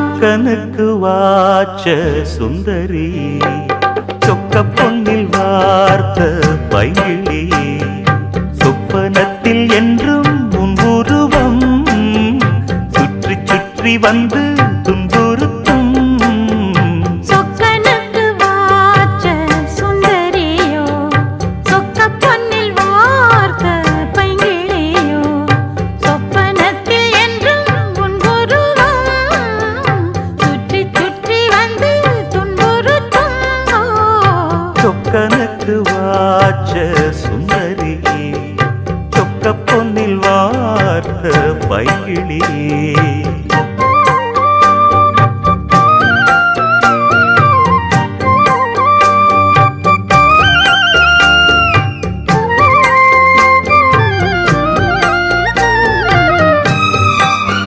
சொக்கனுக்கு வாச்ச சுந்தரி, சொக்க பொன்னில் வார்த்த பைங்கிளி, சொப்பனத்தில் என்றும் உன் உருவம் சுற்றி சுற்றி வந்து துன்புறுத்தும். சொக்கனுக்கு வாச்ச சுந்தரியோ, சொக்க பொன்னில் வார்த்த பைங்கிளியோ, சொப்பனத்தில் என்றும் உன் உருவம் சுற்றி சுற்றி வந்து துன்புறுத்தும். சொக்கனுக்கு வாச்ச சுந்தரி, சொக்க பொன்னில் வார்த்த பைங்கிளி.